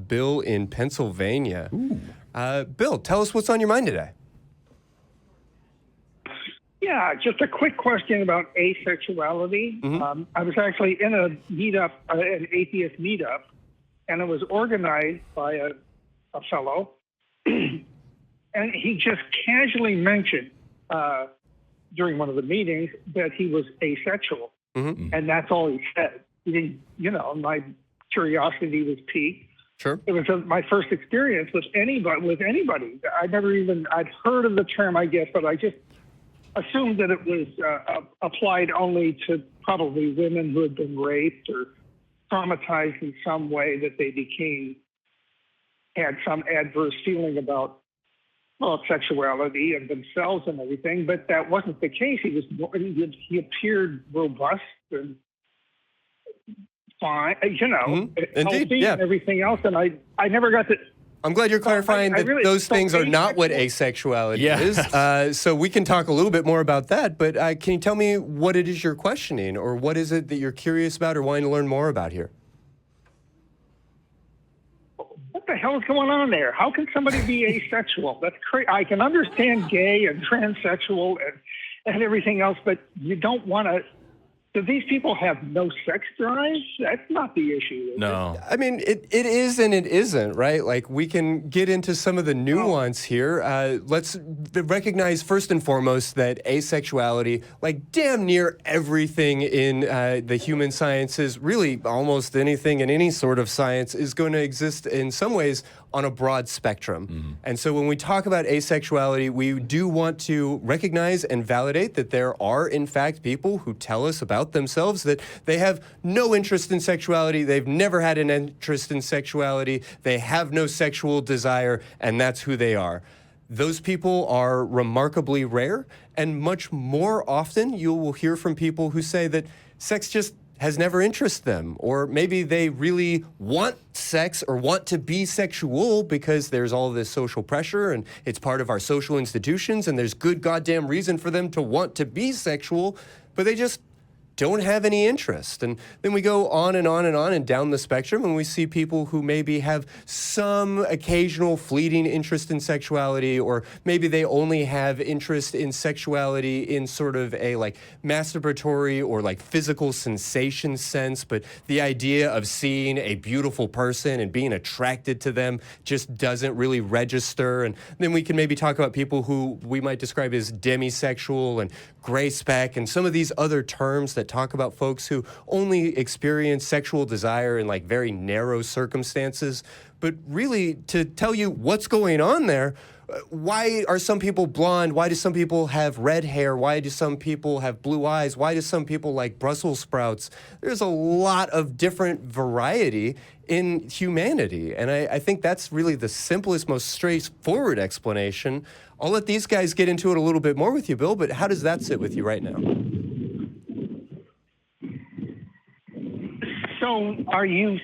Bill in Pennsylvania. Bill, tell us what's on your mind today. Yeah, just a quick question about asexuality. I was actually in a meetup, an atheist meetup, and it was organized by a fellow, and he just casually mentioned during one of the meetings that he was asexual, and that's all he said. He didn't, my curiosity was piqued. Sure. It was my first experience with anybody. I'd heard of the term, I guess, but I just assumed that it was applied only to probably women who had been raped or traumatized in some way, that they had some adverse feeling about sexuality and themselves and everything. But that wasn't the case. He appeared robust and fine, healthy and everything else. And I never got to. I'm glad you're clarifying that those things are not what asexuality is. So we can talk a little bit more about that, but can you tell me what it is you're questioning, or what is it that you're curious about or wanting to learn more about here? What the hell is going on there? How can somebody be asexual? That's crazy. I can understand gay and transsexual and everything else, but you don't want to. Do these people have no sex drive? That's not the issue. No. I mean, it is and it isn't, right? Like, we can get into some of the nuance here. Let's recognize first and foremost that asexuality, like damn near everything in the human sciences, really almost anything in any sort of science, is going to exist in some ways on a broad spectrum. And so when we talk about asexuality, we do want to recognize and validate that there are, in fact, people who tell us about themselves that they have no interest in sexuality, they've never had an interest in sexuality, they have no sexual desire, and that's who they are. Those people are remarkably rare, and much more often you will hear from people who say that sex just has never interested them, or maybe they really want sex or want to be sexual because there's all this social pressure and it's part of our social institutions and there's good goddamn reason for them to want to be sexual, but they just don't have any interest. And then we go on and on and on and down the spectrum, and we see people who maybe have some occasional fleeting interest in sexuality, or maybe they only have interest in sexuality in sort of a like masturbatory or like physical sensation sense, but the idea of seeing a beautiful person and being attracted to them just doesn't really register. And then we can maybe talk about people who we might describe as demisexual and gray speck and some of these other terms that talk about folks who only experience sexual desire in like very narrow circumstances. But really, to tell you what's going on there, why are some people blonde? Why do some people have red hair? Why do some people have blue eyes? Why do some people like Brussels sprouts? There's a lot of different variety in humanity. And I think that's really the simplest, most straightforward explanation. I'll let these guys get into it a little bit more with you, Bill, but how does that sit with you right now? So are you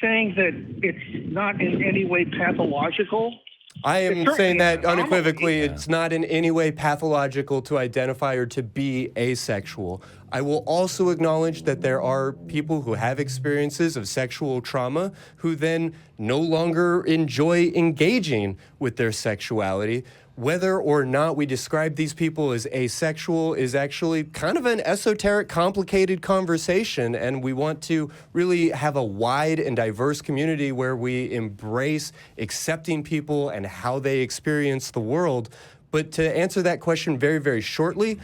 saying that it's not in any way pathological? I am saying that unequivocally. It's not in any way pathological to identify or to be asexual. I will also acknowledge that there are people who have experiences of sexual trauma who then no longer enjoy engaging with their sexuality. Whether or not we describe these people as asexual is actually kind of an esoteric, complicated conversation, and we want to really have a wide and diverse community where we embrace accepting people and how they experience the world. But to answer that question very, very shortly,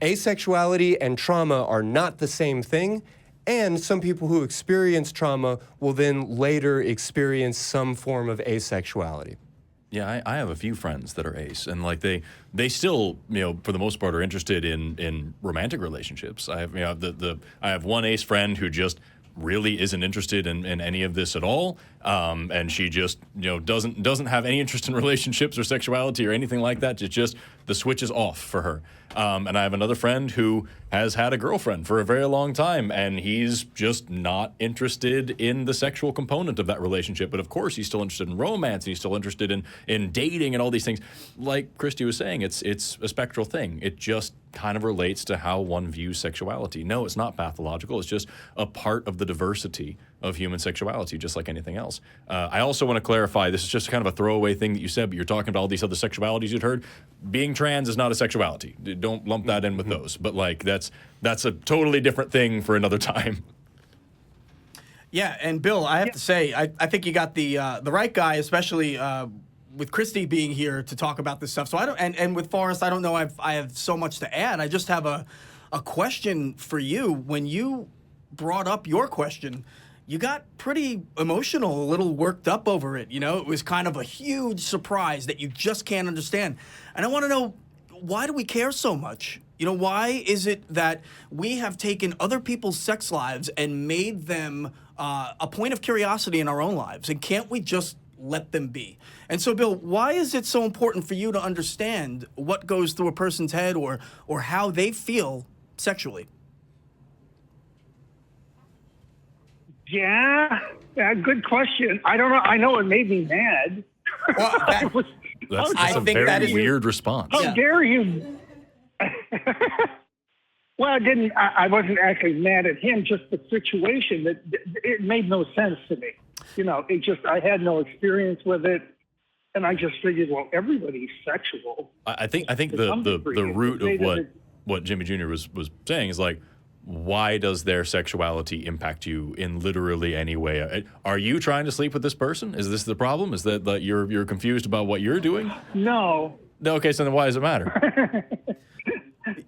asexuality and trauma are not the same thing, and some people who experience trauma will then later experience some form of asexuality. Yeah, I have a few friends that are ace, and like they still, for the most part, are interested in romantic relationships. I have I have one ace friend who just really isn't interested in any of this at all, and she just doesn't have any interest in relationships or sexuality or anything like that. It's just the switch is off for her. And I have another friend who has had a girlfriend for a very long time, and he's just not interested in the sexual component of that relationship. But of course, he's still interested in romance. He's still interested in dating and all these things. Like Christy was saying, it's a spectral thing. It just kind of relates to how one views sexuality. No, it's not pathological. It's just a part of the diversity of human sexuality, just like anything else. I also want to clarify, this is just kind of a throwaway thing that you said, but you're talking about all these other sexualities you'd heard. Being trans is not a sexuality. Don't lump that in with those. But like that's a totally different thing for another time. Yeah, and Bill, I have to say, I think you got the right guy, especially with Christy being here to talk about this stuff. So I don't, and with Forrest, I don't know I have so much to add. I just have a question for you. When you brought up your question, you got pretty emotional, a little worked up over it. You know, it was kind of a huge surprise that you just can't understand. And I want to know, why do we care so much? You know, why is it that we have taken other people's sex lives and made them a point of curiosity in our own lives? And can't we just let them be? And so, Bill, why is it so important for you to understand what goes through a person's head or how they feel sexually? Yeah, good question. I don't know. I know it made me mad. Well, That's a think very that is- weird response. How dare you? Well, I wasn't actually mad at him. Just the situation that it made no sense to me. You know, I had no experience with it, and I just figured, well, everybody's sexual. I think the root of what Jimmy Jr. was saying is like, why does their sexuality impact you in literally any way? Are you trying to sleep with this person? Is this the problem? Is that you're confused about what you're doing? No. Okay, so then why does it matter?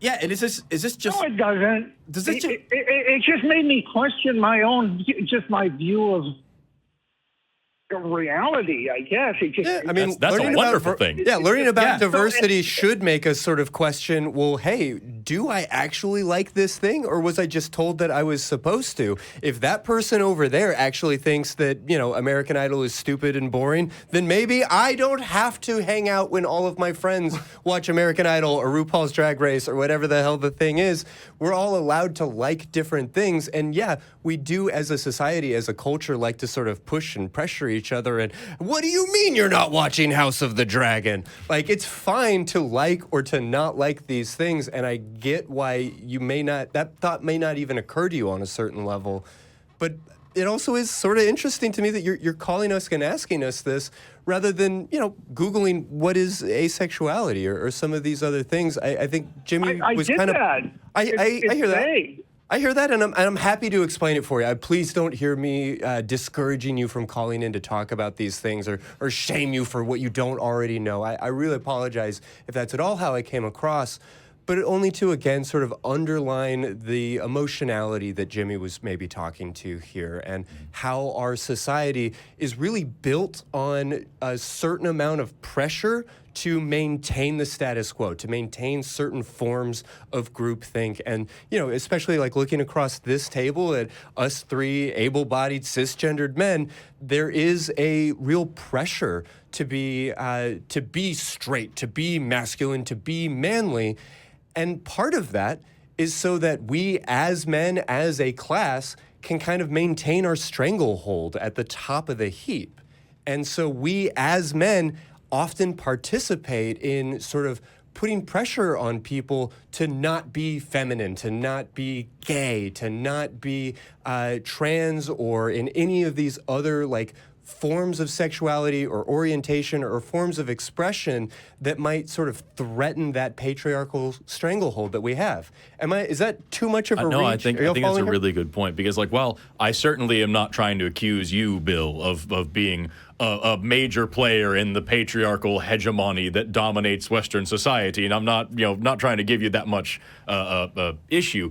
Yeah, and is this just? No, it doesn't. Does it? It just made me question my view of reality, I guess. It just, Yeah, I mean, that's a learning wonderful about, thing. Yeah, learning about Yeah. diversity should make us sort of question, well, hey, do I actually like this thing, or was I just told that I was supposed to? If that person over there actually thinks that, you know, American Idol is stupid and boring, then maybe I don't have to hang out when all of my friends watch American Idol or RuPaul's Drag Race or whatever the hell the thing is. We're all allowed to like different things, and yeah, we do as a society, as a culture, like to sort of push and pressure each other. And what do you mean you're not watching House of the Dragon? Like, it's fine to like or to not like these things, and I get why that thought may not even occur to you on a certain level. But it also is sort of interesting to me that you're calling us and asking us this rather than, you know, Googling what is asexuality or some of these other things. I think Jimmy I was did kind of. that. I hear that. Vague. I hear that, and I'm happy to explain it for you. Please don't hear me discouraging you from calling in to talk about these things or shame you for what you don't already know. I really apologize if that's at all how I came across, but only to, again, sort of underline the emotionality that Jimmy was maybe talking to here and how our society is really built on a certain amount of pressure to maintain the status quo, to maintain certain forms of groupthink. And, you know, especially like looking across this table at us three able-bodied cisgendered men, there is a real pressure to be straight, to be masculine, to be manly. And part of that is so that we as men, as a class, can kind of maintain our stranglehold at the top of the heap. And so we as men often participate in sort of putting pressure on people to not be feminine, to not be gay, to not be trans or in any of these other like forms of sexuality or orientation or forms of expression that might sort of threaten that patriarchal stranglehold that we have. Is that too much of a reach? No, I think that's a here? really good point because, like, while I certainly am not trying to accuse you, Bill, of being a major player in the patriarchal hegemony that dominates Western society, and I'm not trying to give you that much issue,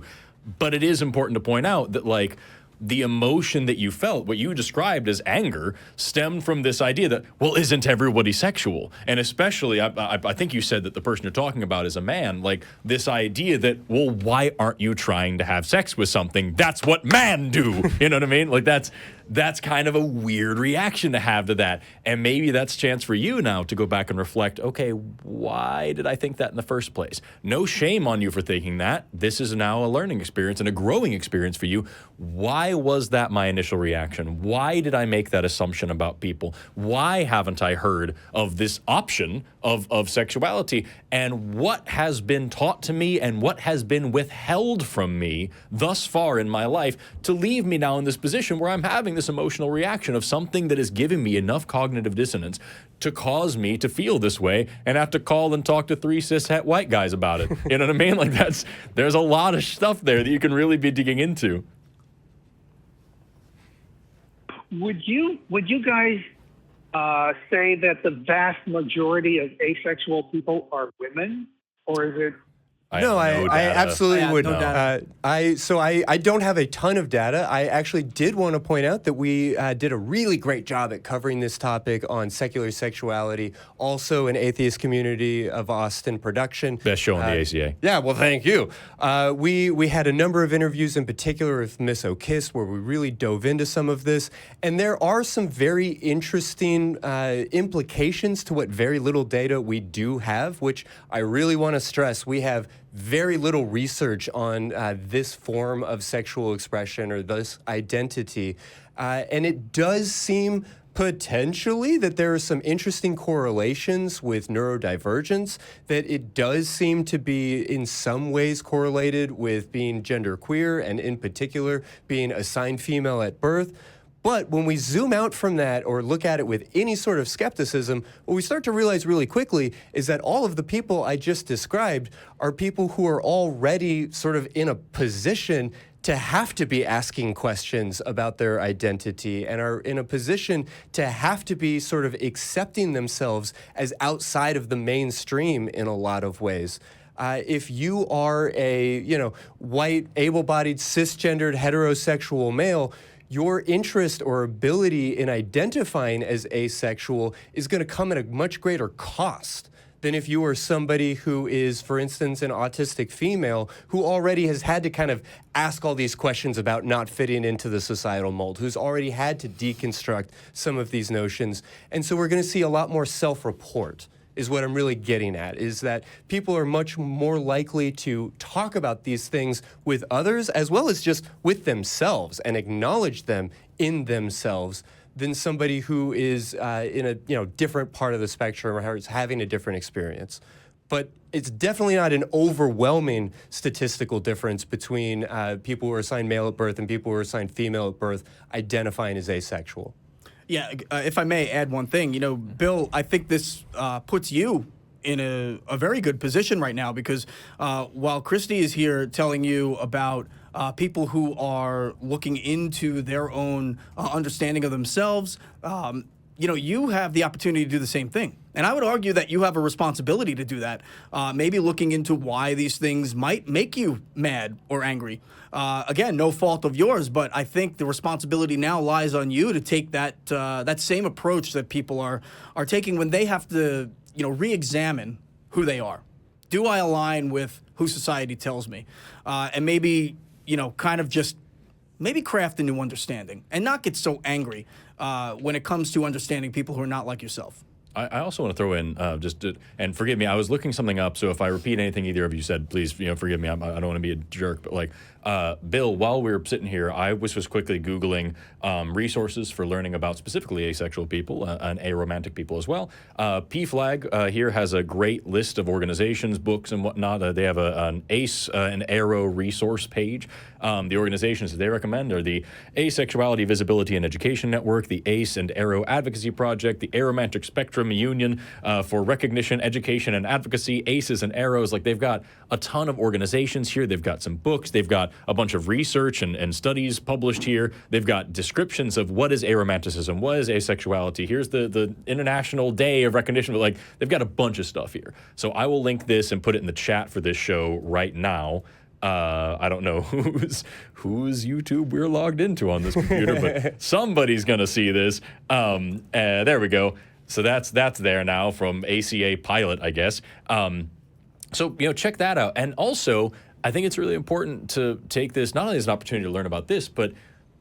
but it is important to point out that, like, the emotion that you felt, what you described as anger, stemmed from this idea that, well, isn't everybody sexual? And especially, I think you said that the person you're talking about is a man, like this idea that, well, why aren't you trying to have sex with something? That's what men do. You know what I mean? Like that's kind of a weird reaction to have to that. And maybe that's a chance for you now to go back and reflect, okay, why did I think that in the first place? No shame on you for thinking that. This is now a learning experience and a growing experience for you. Why was that my initial reaction? Why did I make that assumption about people? Why haven't I heard of this option of sexuality? and what has been taught to me and what has been withheld from me thus far in my life to leave me now in this position where I'm having this emotional reaction of something that is giving me enough cognitive dissonance to cause me to feel this way and have to call and talk to 3 cishet white guys about it. You know what I mean? Like there's a lot of stuff there that you can really be digging into. Would you guys say that the vast majority of asexual people are women, or is it? No, I absolutely I would. no data. I don't have a ton of data. I actually did want to point out that we did a really great job at covering this topic on secular sexuality, also an Atheist Community of Austin production. Best show on the ACA. Yeah, well, thank you. We had a number of interviews in particular with Miss O'Kiss where we really dove into some of this, and there are some very interesting implications to what very little data we do have, which I really want to stress. We have very little research on this form of sexual expression or this identity. And it does seem potentially that there are some interesting correlations with neurodivergence, that it does seem to be in some ways correlated with being genderqueer and in particular being assigned female at birth. But when we zoom out from that or look at it with any sort of skepticism, what we start to realize really quickly is that all of the people I just described are people who are already sort of in a position to have to be asking questions about their identity and are in a position to have to be sort of accepting themselves as outside of the mainstream in a lot of ways. If you are a, white, able-bodied, cisgendered, heterosexual male, your interest or ability in identifying as asexual is going to come at a much greater cost than if you are somebody who is, for instance, an autistic female who already has had to kind of ask all these questions about not fitting into the societal mold, who's already had to deconstruct some of these notions. And so we're going to see a lot more self-report, is what I'm really getting at, is that people are much more likely to talk about these things with others as well as just with themselves and acknowledge them in themselves than somebody who is in a different part of the spectrum or is having a different experience. But it's definitely not an overwhelming statistical difference between people who are assigned male at birth and people who are assigned female at birth identifying as asexual. Yeah, if I may add one thing, Bill, I think this puts you in a very good position right now because while Christy is here telling you about people who are looking into their own understanding of themselves, you have the opportunity to do the same thing. And I would argue that you have a responsibility to do that, maybe looking into why these things might make you mad or angry. Again, no fault of yours, but I think the responsibility now lies on you to take that same approach that people are taking when they have to, re-examine who they are. Do I align with who society tells me? And maybe, kind of just maybe craft a new understanding and not get so angry when it comes to understanding people who are not like yourself. I also want to throw in and forgive me, I was looking something up, so if I repeat anything either of you said, please, forgive me. I don't want to be a jerk, but Bill, while we were sitting here, I was just quickly Googling resources for learning about specifically asexual people and aromantic people as well. PFLAG here has a great list of organizations, books, and whatnot. They have an ACE and ARO resource page. The organizations that they recommend are the Asexuality Visibility and Education Network, the ACE and ARO Advocacy Project, the Aromantic Spectrum Union for Recognition, Education, and Advocacy, ACEs and AROs. They've got a ton of organizations here. They've got some books. They've got a bunch of research and studies published here. They've got descriptions of what is aromanticism, what is asexuality. Here's the International Day of Recognition. But they've got a bunch of stuff here. So I will link this and put it in the chat for this show right now. I don't know whose YouTube we're logged into on this computer, but somebody's gonna see this. There we go. So that's there now from ACA Pilot, I guess. So check that out. And also, I think it's really important to take this not only as an opportunity to learn about this, but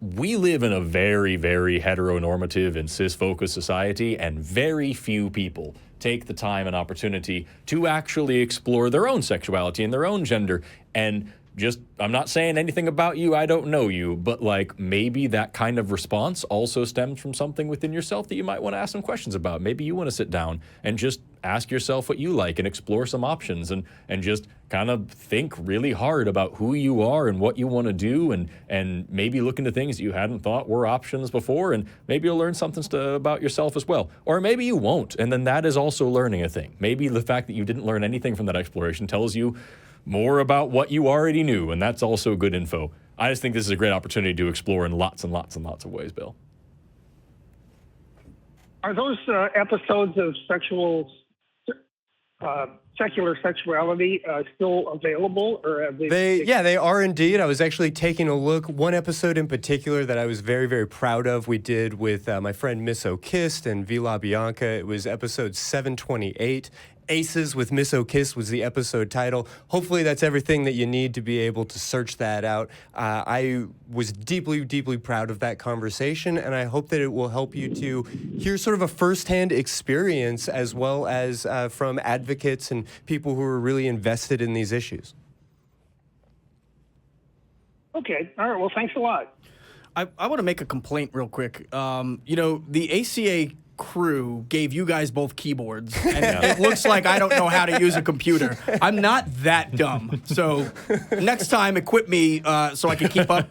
we live in a very, very heteronormative and cis-focused society, and very few people take the time and opportunity to actually explore their own sexuality and their own gender. And I'm not saying anything about you, I don't know you, but like maybe that kind of response also stems from something within yourself that you might want to ask some questions about. Maybe you want to sit down and just ask yourself what you like and explore some options and just kind of think really hard about who you are and what you want to do and maybe look into things you hadn't thought were options before, and maybe you'll learn something about yourself as well. Or maybe you won't, and then that is also learning a thing. Maybe the fact that you didn't learn anything from that exploration tells you more about what you already knew, and that's also good info. I just think this is a great opportunity to explore in lots and lots and lots of ways, Bill. Are those episodes of secular sexuality still available, or have they? They are indeed. I was actually taking a look. One episode in particular that I was very, very proud of, we did with my friend Miss O'Kist and Vila Bianca. It was episode 728. Aces with Miss O'Kiss was the episode title. Hopefully that's everything that you need to be able to search that out. I was deeply, deeply proud of that conversation, and I hope that it will help you to hear sort of a firsthand experience as well as from advocates and people who are really invested in these issues. Okay. All right. Well, thanks a lot. I want to make a complaint real quick. The ACA crew gave you guys both keyboards, and it looks like I don't know how to use a computer. I'm not that dumb. So next time, equip me so I can keep up.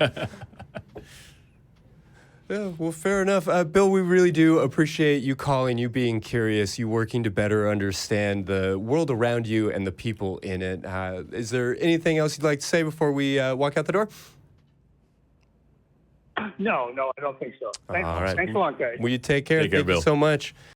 Yeah, well, fair enough. Bill, we really do appreciate you calling, you being curious, you working to better understand the world around you and the people in it. Is there anything else you'd like to say before we walk out the door? No, I don't think so. Thanks, All right. Thanks a lot, guys. Will you take care? Take care, Thank you Bill. so much.